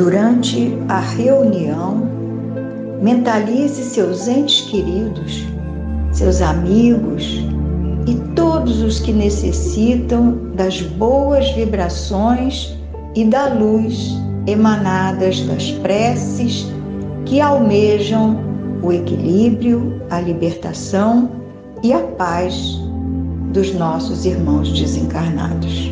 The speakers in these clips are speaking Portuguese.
Durante a reunião, mentalize seus entes queridos, seus amigos e todos os que necessitam das boas vibrações e da luz emanadas das preces que almejam o equilíbrio, a libertação e a paz dos nossos irmãos desencarnados.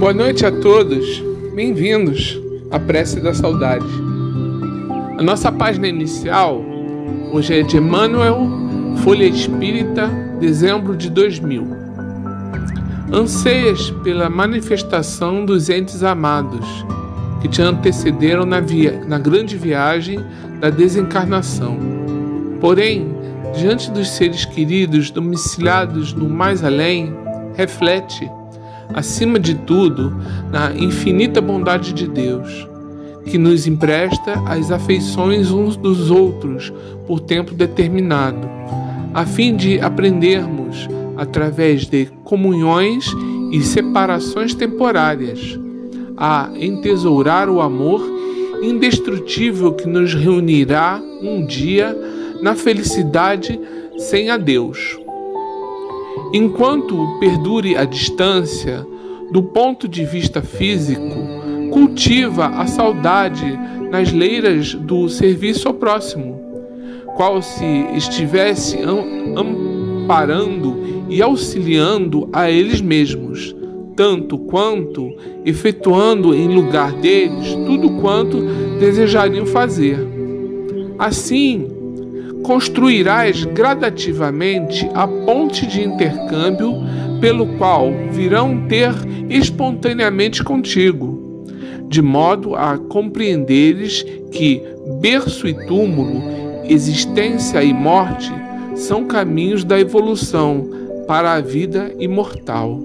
Boa noite a todos, bem-vindos à Prece da Saudade. A nossa página inicial hoje é de Emmanuel, Folha Espírita, dezembro de 2000. Anseias pela manifestação dos entes amados que te antecederam na grande viagem da desencarnação. Porém, diante dos seres queridos domiciliados no mais além, reflete, acima de tudo, na infinita bondade de Deus, que nos empresta as afeições uns dos outros por tempo determinado, a fim de aprendermos, através de comunhões e separações temporárias, a entesourar o amor indestrutível que nos reunirá um dia na felicidade sem adeus. Enquanto perdure a distância, do ponto de vista físico, cultiva a saudade nas leiras do serviço ao próximo, qual se estivesse amparando e auxiliando a eles mesmos, tanto quanto efetuando em lugar deles tudo quanto desejariam fazer. Assim, construirás gradativamente a ponte de intercâmbio pelo qual virão ter espontaneamente contigo, de modo a compreenderes que berço e túmulo, existência e morte são caminhos da evolução para a vida imortal.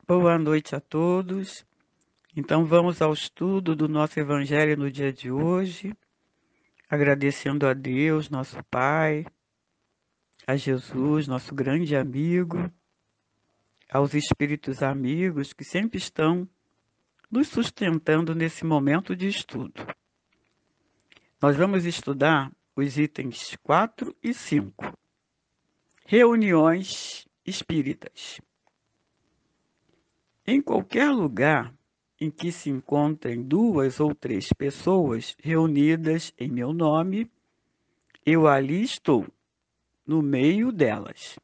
Boa noite a todos. Então vamos ao estudo do nosso Evangelho no dia de hoje, agradecendo a Deus, nosso Pai, a Jesus, nosso grande amigo, aos espíritos amigos que sempre estão nos sustentando nesse momento de estudo. Nós vamos estudar os itens 4 e 5. Reuniões espíritas. Em qualquer lugar em que se encontrem 2 ou 3 pessoas reunidas em meu nome, eu ali estou, no meio delas.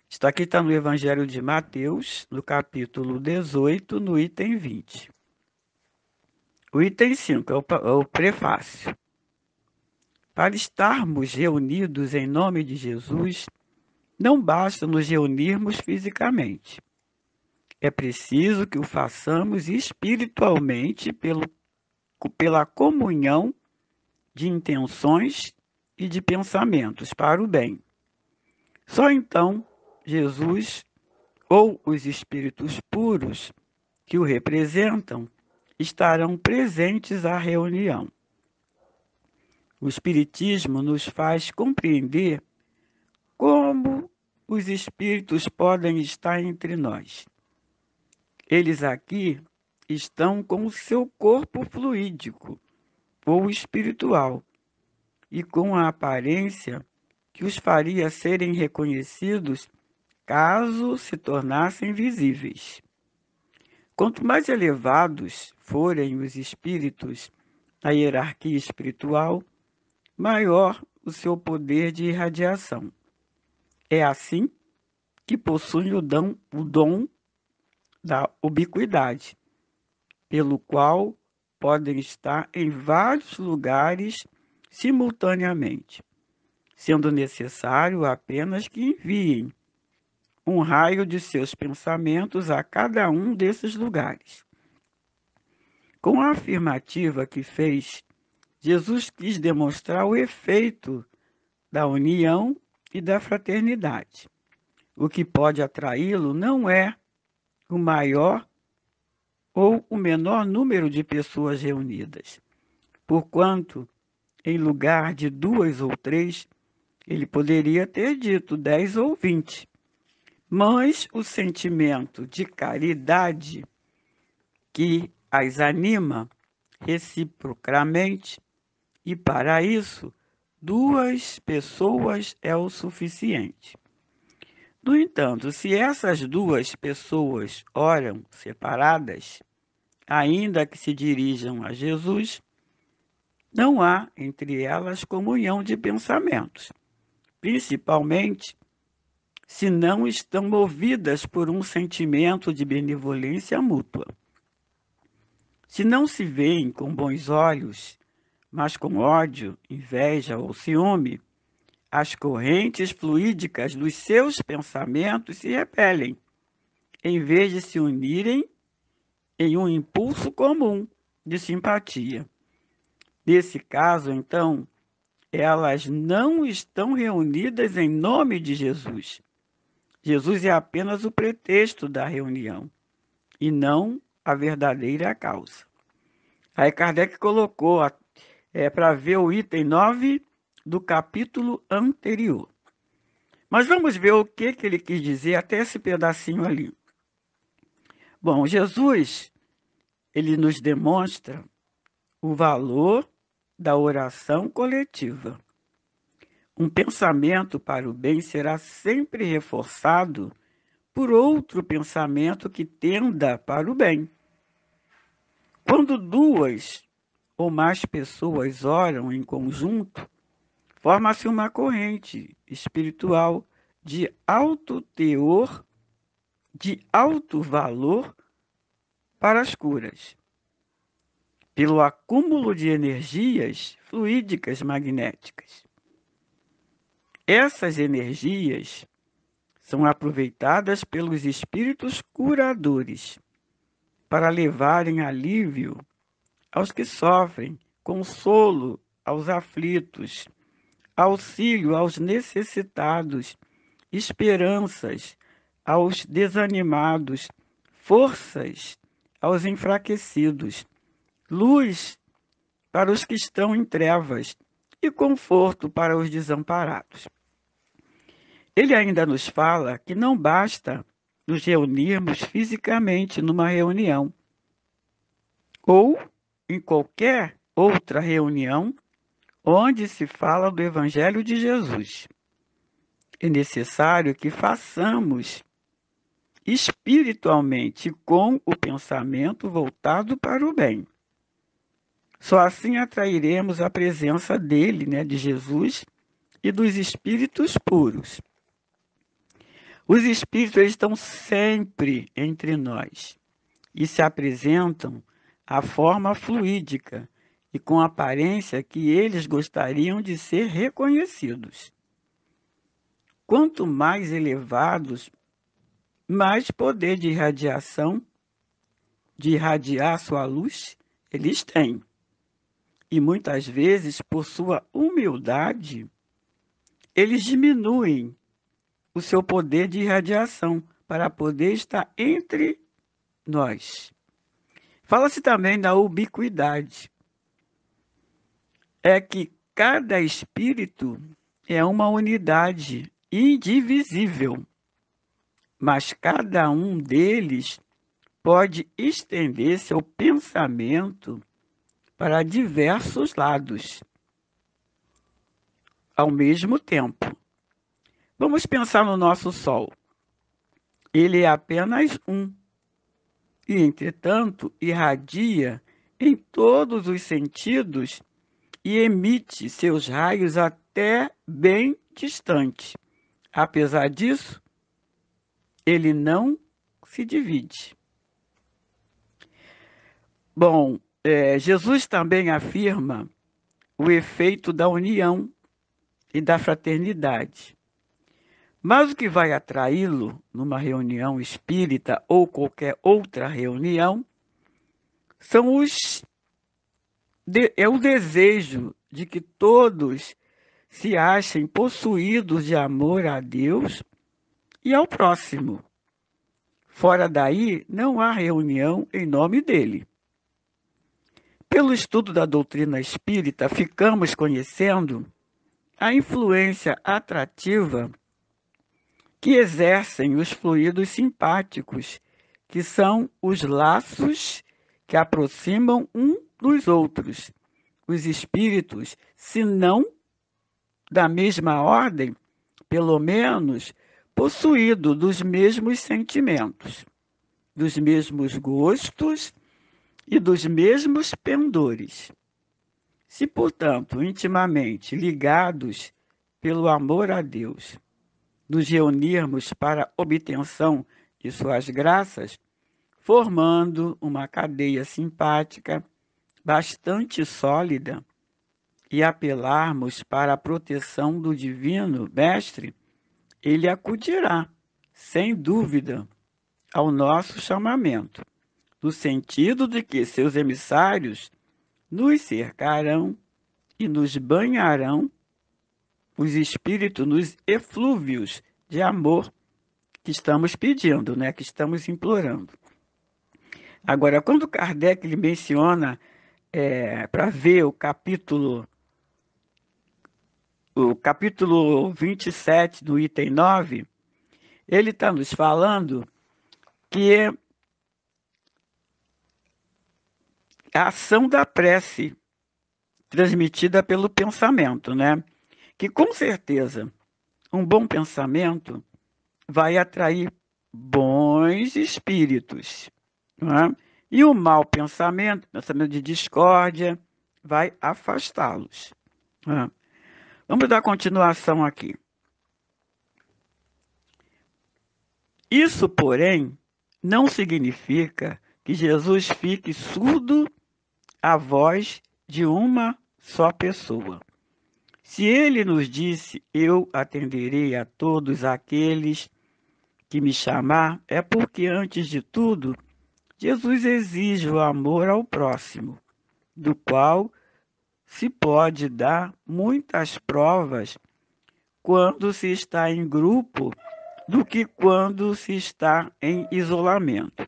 Isso aqui está no Evangelho de Mateus, no capítulo 18, no item 20. O item 5 é o prefácio. Para estarmos reunidos em nome de Jesus, não basta nos reunirmos fisicamente. É preciso que o façamos espiritualmente pela comunhão de intenções e de pensamentos para o bem. Só então Jesus ou os espíritos puros que o representam estarão presentes à reunião. O Espiritismo nos faz compreender como os espíritos podem estar entre nós. Eles aqui estão com o seu corpo fluídico ou espiritual e com a aparência que os faria serem reconhecidos caso se tornassem visíveis. Quanto mais elevados forem os espíritos na hierarquia espiritual, maior o seu poder de irradiação. É assim que possuem o dom da ubiquidade, pelo qual podem estar em vários lugares simultaneamente, sendo necessário apenas que enviem um raio de seus pensamentos a cada um desses lugares. Com a afirmativa que fez, Jesus quis demonstrar o efeito da união e da fraternidade. O que pode atraí-lo não é o maior ou o menor número de pessoas reunidas, porquanto, em lugar de 2 ou 3, ele poderia ter dito 10 ou 20. Mas o sentimento de caridade que as anima reciprocamente, e para isso 2 pessoas é o suficiente. No entanto, se essas 2 pessoas oram separadas, ainda que se dirijam a Jesus, não há entre elas comunhão de pensamentos, principalmente se não estão movidas por um sentimento de benevolência mútua. Se não se veem com bons olhos, mas com ódio, inveja ou ciúme, as correntes fluídicas dos seus pensamentos se repelem, em vez de se unirem em um impulso comum de simpatia. Nesse caso, então, elas não estão reunidas em nome de Jesus. Jesus é apenas o pretexto da reunião e não a verdadeira causa. Aí Kardec colocou para ver o item 9 do capítulo anterior. Mas vamos ver o que ele quis dizer até esse pedacinho ali. Bom, Jesus, ele nos demonstra o valor da oração coletiva. Um pensamento para o bem será sempre reforçado por outro pensamento que tenda para o bem. Quando 2 ou mais pessoas oram em conjunto, forma-se uma corrente espiritual de alto teor, de alto valor para as curas, pelo acúmulo de energias fluídicas magnéticas. Essas energias são aproveitadas pelos espíritos curadores para levarem alívio aos que sofrem, consolo aos aflitos, auxílio aos necessitados, esperanças aos desanimados, forças aos enfraquecidos, luz para os que estão em trevas e conforto para os desamparados. Ele ainda nos fala que não basta nos reunirmos fisicamente numa reunião ou em qualquer outra reunião onde se fala do Evangelho de Jesus. É necessário que façamos espiritualmente com o pensamento voltado para o bem. Só assim atrairemos a presença dele, de Jesus e dos espíritos puros. Os espíritos estão sempre entre nós e se apresentam à forma fluídica e com a aparência que eles gostariam de ser reconhecidos. Quanto mais elevados, mais poder de irradiação, de irradiar sua luz, eles têm. E muitas vezes, por sua humildade, eles diminuem o seu poder de irradiação para poder estar entre nós. Fala-se também da ubiquidade. É que cada espírito é uma unidade indivisível, mas cada um deles pode estender seu pensamento para diversos lados ao mesmo tempo. Vamos pensar no nosso Sol. Ele é apenas um e, entretanto, irradia em todos os sentidos e emite seus raios até bem distante. Apesar disso, ele não se divide. Bom, Jesus também afirma o efeito da união e da fraternidade. Mas o que vai atraí-lo numa reunião espírita ou qualquer outra reunião é o desejo de que todos se achem possuídos de amor a Deus e ao próximo. Fora daí, não há reunião em nome dele. Pelo estudo da doutrina espírita, ficamos conhecendo a influência atrativa que exercem os fluidos simpáticos, que são os laços que aproximam um dos outros. Os espíritos, se não da mesma ordem, pelo menos possuídos dos mesmos sentimentos, dos mesmos gostos e dos mesmos pendores. Se, portanto, intimamente ligados pelo amor a Deus, nos reunirmos para a obtenção de suas graças, formando uma cadeia simpática bastante sólida, e apelarmos para a proteção do Divino Mestre, ele acudirá, sem dúvida, ao nosso chamamento, no sentido de que seus emissários nos cercarão e nos banharão, os espíritos nos eflúvios de amor que estamos pedindo, que estamos implorando. Agora, quando Kardec ele menciona, para ver o capítulo 27, do item 9, ele está nos falando que a ação da prece transmitida pelo pensamento, que com certeza um bom pensamento vai atrair bons espíritos, e o mau pensamento de discórdia, vai afastá-los. Vamos dar continuação aqui. Isso, porém, não significa que Jesus fique surdo à voz de uma só pessoa. Se ele nos disse, eu atenderei a todos aqueles que me chamar, é porque, antes de tudo, Jesus exige o amor ao próximo, do qual se pode dar muitas provas quando se está em grupo do que quando se está em isolamento,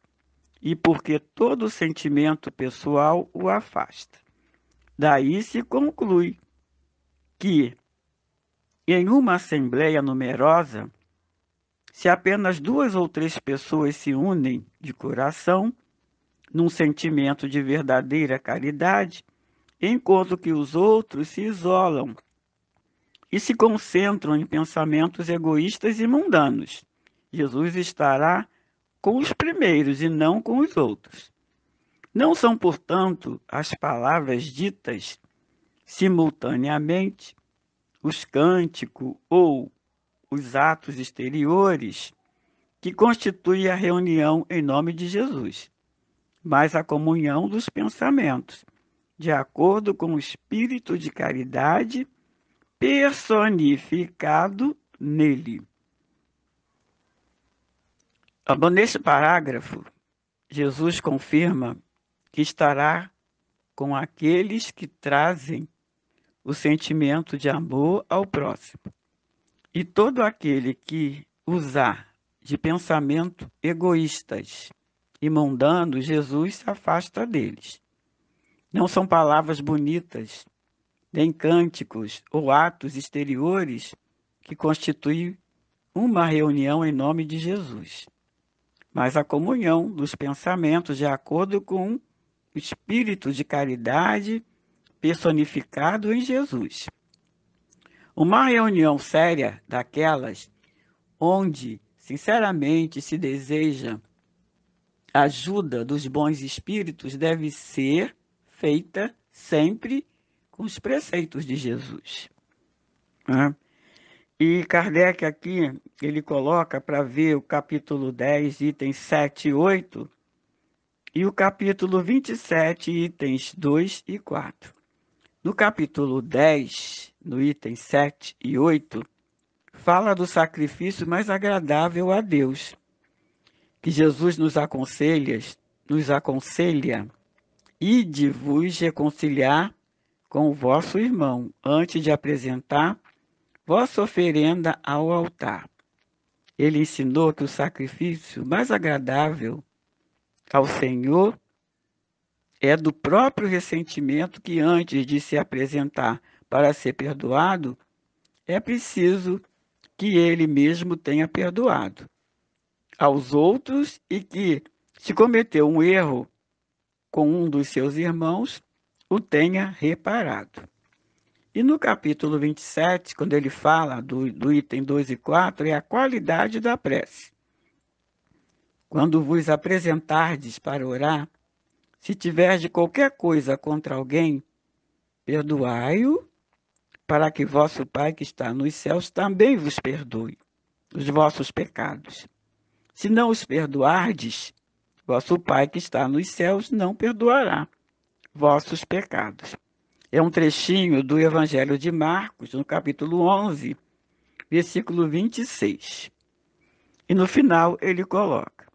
e porque todo sentimento pessoal o afasta. Daí se conclui que, em uma assembleia numerosa, se apenas 2 ou 3 pessoas se unem de coração, num sentimento de verdadeira caridade, enquanto que os outros se isolam e se concentram em pensamentos egoístas e mundanos, Jesus estará com os primeiros e não com os outros. Não são, portanto, as palavras ditas simultaneamente, os cânticos ou os atos exteriores que constituem a reunião em nome de Jesus, mas a comunhão dos pensamentos, de acordo com o espírito de caridade personificado nele. Neste parágrafo, Jesus confirma que estará com aqueles que trazem o sentimento de amor ao próximo. E todo aquele que usar de pensamento egoístas e mundanos, Jesus se afasta deles. Não são palavras bonitas, nem cânticos ou atos exteriores que constituem uma reunião em nome de Jesus, mas a comunhão dos pensamentos de acordo com o espírito de caridade personificado em Jesus. Uma reunião séria daquelas onde, sinceramente, se deseja a ajuda dos bons espíritos deve ser feita sempre com os preceitos de Jesus. E Kardec aqui, ele coloca para ver o capítulo 10, itens 7 e 8, e o capítulo 27, itens 2 e 4. No capítulo 10, no item 7 e 8, fala do sacrifício mais agradável a Deus, que Jesus nos aconselha, ide vos reconciliar com o vosso irmão, antes de apresentar vossa oferenda ao altar. Ele ensinou que o sacrifício mais agradável ao Senhor é do próprio ressentimento que, antes de se apresentar para ser perdoado, é preciso que ele mesmo tenha perdoado aos outros e que, se cometeu um erro com um dos seus irmãos, o tenha reparado. E no capítulo 27, quando ele fala do item 2 e 4, é a qualidade da prece. Quando vos apresentardes para orar, se tiverdes qualquer coisa contra alguém, perdoai-o, para que vosso Pai que está nos céus também vos perdoe os vossos pecados. Se não os perdoardes, vosso Pai que está nos céus não perdoará vossos pecados. É um trechinho do Evangelho de Marcos, no capítulo 11, versículo 26. E no final ele coloca: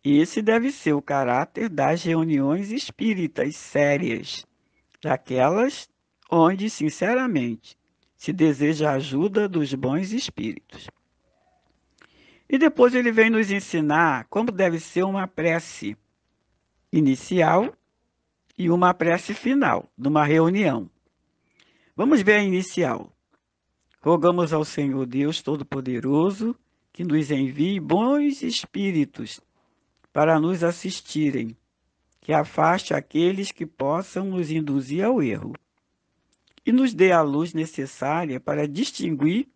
esse deve ser o caráter das reuniões espíritas sérias, daquelas onde, sinceramente, se deseja a ajuda dos bons espíritos. E depois ele vem nos ensinar como deve ser uma prece inicial e uma prece final, numa reunião. Vamos ver a inicial. Rogamos ao Senhor Deus Todo-Poderoso que nos envie bons espíritos para nos assistirem, que afaste aqueles que possam nos induzir ao erro e nos dê a luz necessária para distinguir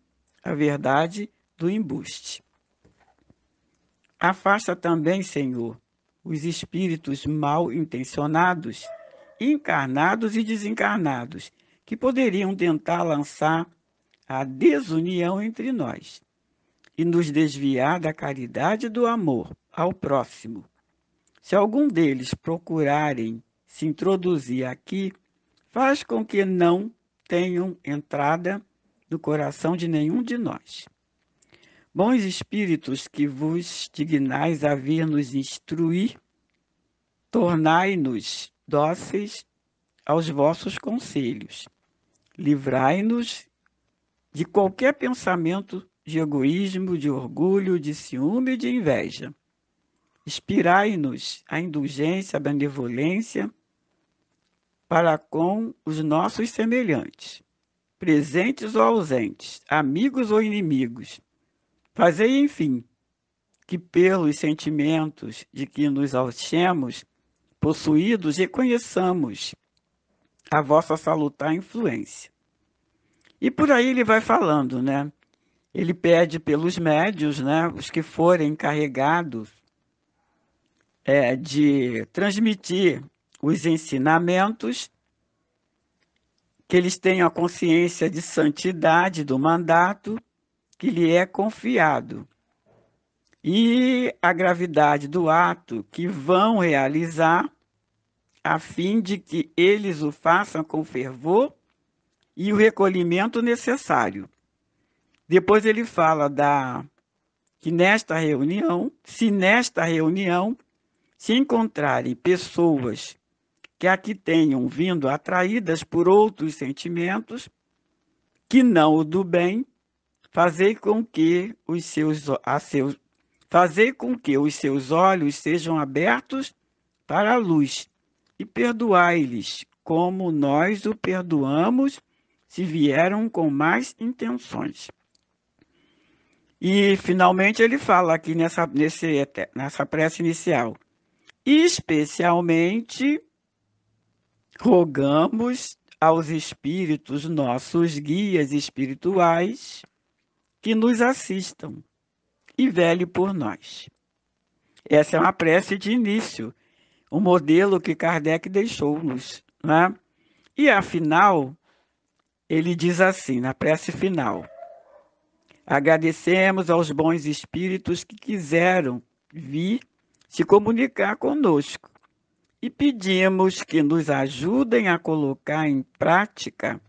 a verdade do embuste. Afasta também, Senhor, os espíritos mal intencionados, encarnados e desencarnados, que poderiam tentar lançar a desunião entre nós e nos desviar da caridade e do amor ao próximo. Se algum deles procurarem se introduzir aqui, faz com que não tenham entrada no coração de nenhum de nós. Bons espíritos que vos dignais a vir nos instruir, tornai-nos dóceis aos vossos conselhos. Livrai-nos de qualquer pensamento de egoísmo, de orgulho, de ciúme e de inveja. Inspirai-nos a indulgência, a benevolência para com os nossos semelhantes, presentes ou ausentes, amigos ou inimigos. Fazei, enfim, que pelos sentimentos de que nos achemos possuídos, reconheçamos a vossa salutar influência. E por aí ele vai falando, né? Ele pede pelos médiuns, né, os que forem encarregados de transmitir os ensinamentos, que eles tenham a consciência de santidade do mandato que lhe é confiado e a gravidade do ato que vão realizar, a fim de que eles o façam com fervor e o recolhimento necessário. Depois ele fala que nesta reunião, se encontrarem pessoas que aqui tenham vindo atraídas por outros sentimentos, que não o do bem, fazei com que os seus olhos sejam abertos para a luz e perdoai-lhes, como nós o perdoamos, se vieram com más intenções. E, finalmente, ele fala aqui nessa prece inicial: especialmente rogamos aos espíritos, nossos guias espirituais, que nos assistam e vele por nós. Essa é uma prece de início, um modelo que Kardec deixou-nos, né? E afinal, ele diz assim, na prece final: Agradecemos aos bons espíritos que quiseram vir se comunicar conosco e pedimos que nos ajudem a colocar em prática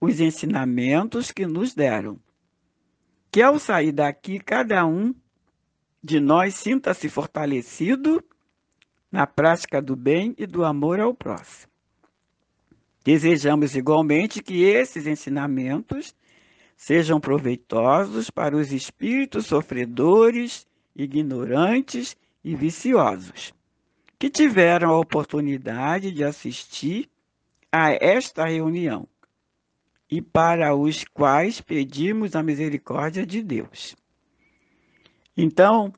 os ensinamentos que nos deram. Que ao sair daqui, cada um de nós sinta-se fortalecido na prática do bem e do amor ao próximo. Desejamos igualmente que esses ensinamentos sejam proveitosos para os espíritos sofredores, ignorantes e viciosos, que tiveram a oportunidade de assistir a esta reunião e para os quais pedimos a misericórdia de Deus. Então,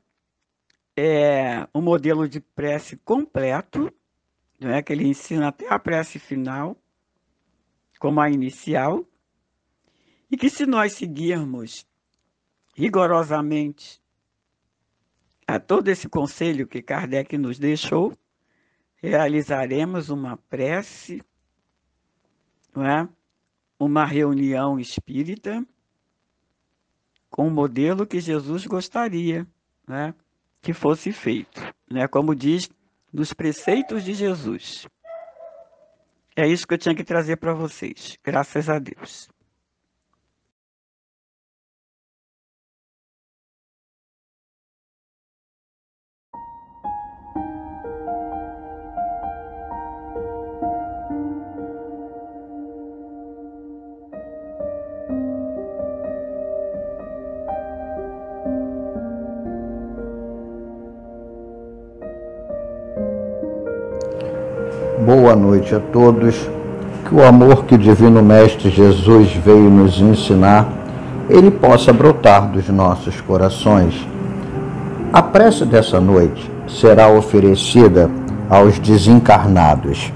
é um modelo de prece completo, não é, que ele ensina até a prece final, como a inicial, e que se nós seguirmos rigorosamente a todo esse conselho que Kardec nos deixou, realizaremos uma prece, não é? Uma reunião espírita com o modelo que Jesus gostaria, né, que fosse feito, né, como diz nos preceitos de Jesus. É isso que eu tinha que trazer para vocês, graças a Deus. Boa noite a todos. Que o amor que o Divino Mestre Jesus veio nos ensinar, ele possa brotar dos nossos corações. A prece dessa noite será oferecida aos desencarnados: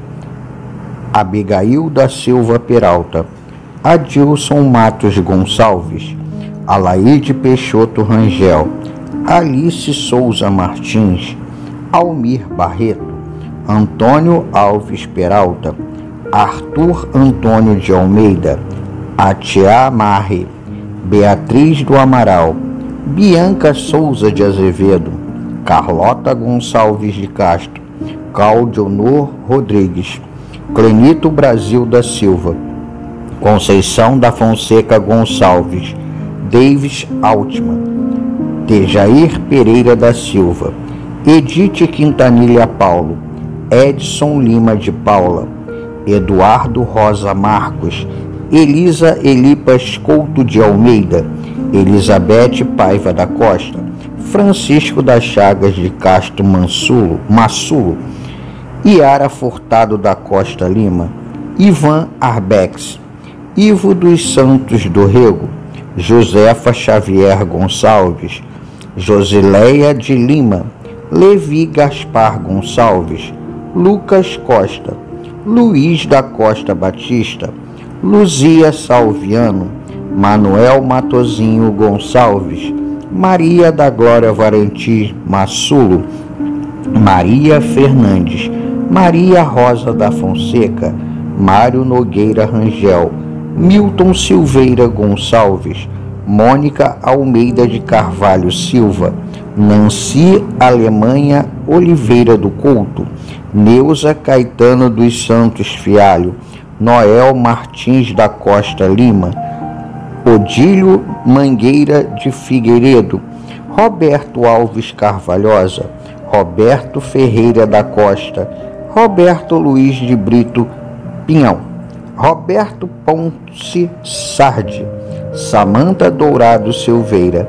Abigail da Silva Peralta, Adilson Matos Gonçalves, Alaide Peixoto Rangel, Alice Souza Martins, Almir Barreto, Antônio Alves Peralta, Arthur Antônio de Almeida, Atiá Marre, Beatriz do Amaral, Bianca Souza de Azevedo, Carlota Gonçalves de Castro, Claudionor Rodrigues, Clenito Brasil da Silva, Conceição da Fonseca Gonçalves, Davis Altman, Tejair Pereira da Silva, Edith Quintanilha Paulo, Edson Lima de Paula, Eduardo Rosa Marcos, Elisa Elipas Couto de Almeida, Elizabeth Paiva da Costa, Francisco das Chagas de Castro Massulo, Iara Furtado da Costa Lima, Ivan Arbex, Ivo dos Santos do Rego, Josefa Xavier Gonçalves, Josileia de Lima, Levi Gaspar Gonçalves, Lucas Costa, Luiz da Costa Batista, Luzia Salviano, Manuel Matozinho Gonçalves, Maria da Glória Varentim Massulo, Maria Fernandes, Maria Rosa da Fonseca, Mário Nogueira Rangel, Milton Silveira Gonçalves, Mônica Almeida de Carvalho Silva, Nancy Alemanha Oliveira do Couto, Neuza Caetano dos Santos Fialho, Noel Martins da Costa Lima, Odílio Mangueira de Figueiredo, Roberto Alves Carvalhosa, Roberto Ferreira da Costa, Roberto Luiz de Brito Pinhão, Roberto Ponce Sardi, Samanta Dourado Silveira,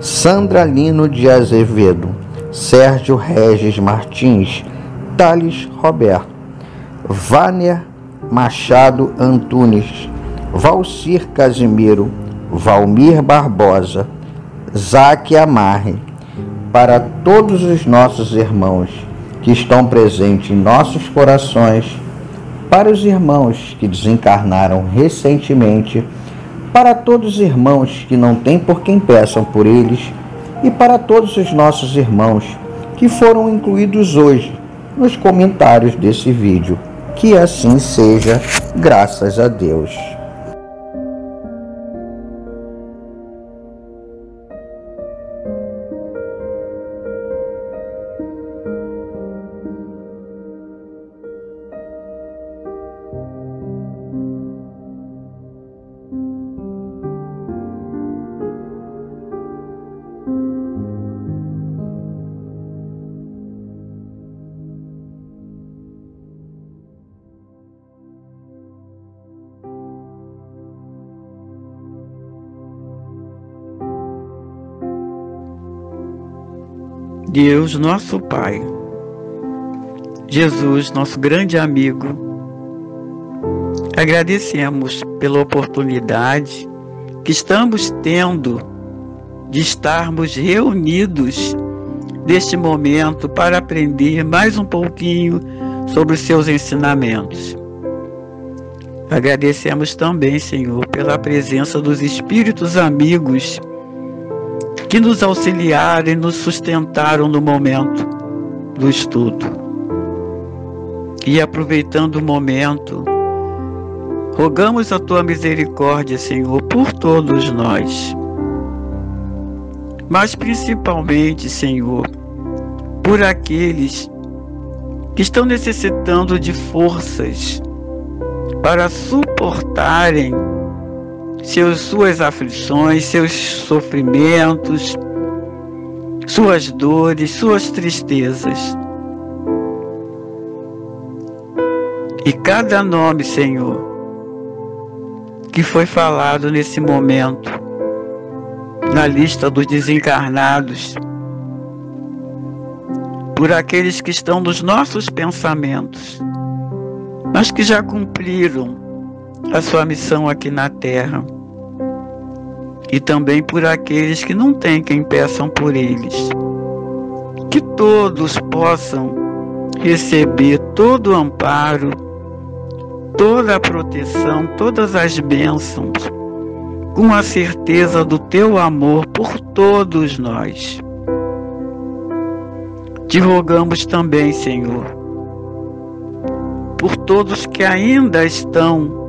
Sandra Lino de Azevedo, Sérgio Regis Martins, Thales Roberto, Vânia Machado Antunes, Valcir Casimiro, Valmir Barbosa, Zaque Amarre, para todos os nossos irmãos que estão presentes em nossos corações, para os irmãos que desencarnaram recentemente, para todos os irmãos que não têm por quem peçam por eles e para todos os nossos irmãos que foram incluídos hoje nos comentários desse vídeo. Que assim seja, graças a Deus. Deus, nosso Pai, Jesus, nosso grande amigo, agradecemos pela oportunidade que estamos tendo de estarmos reunidos neste momento para aprender mais um pouquinho sobre os seus ensinamentos. Agradecemos também, Senhor, pela presença dos espíritos amigos que nos auxiliaram e nos sustentaram no momento do estudo. E aproveitando o momento, rogamos a Tua misericórdia, Senhor, por todos nós. Mas principalmente, Senhor, por aqueles que estão necessitando de forças para suportarem suas aflições, seus sofrimentos, suas dores, suas tristezas. E cada nome, Senhor, que foi falado nesse momento, na lista dos desencarnados, por aqueles que estão nos nossos pensamentos, mas que já cumpriram a sua missão aqui na Terra, e também por aqueles que não têm quem peçam por eles, que todos possam receber todo o amparo, toda a proteção, todas as bênçãos, com a certeza do Teu amor por todos nós. Te rogamos também, Senhor, por todos que ainda estão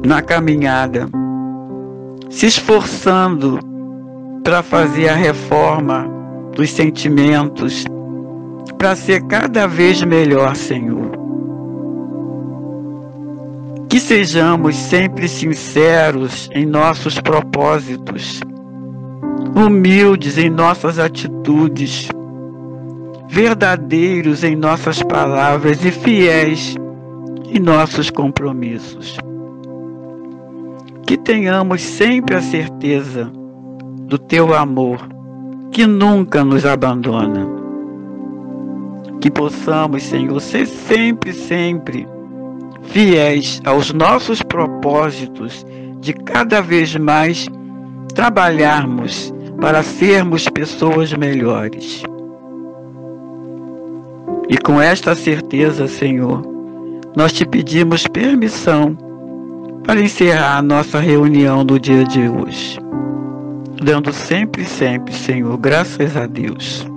na caminhada, se esforçando para fazer a reforma dos sentimentos, para ser cada vez melhor, Senhor. Que sejamos sempre sinceros em nossos propósitos, humildes em nossas atitudes, verdadeiros em nossas palavras e fiéis em nossos compromissos. Que tenhamos sempre a certeza do Teu amor, que nunca nos abandona. Que possamos, Senhor, ser sempre fiéis aos nossos propósitos de cada vez mais trabalharmos para sermos pessoas melhores. E com esta certeza, Senhor, nós Te pedimos permissão para encerrar a nossa reunião do dia de hoje, dando sempre, Senhor, graças a Deus.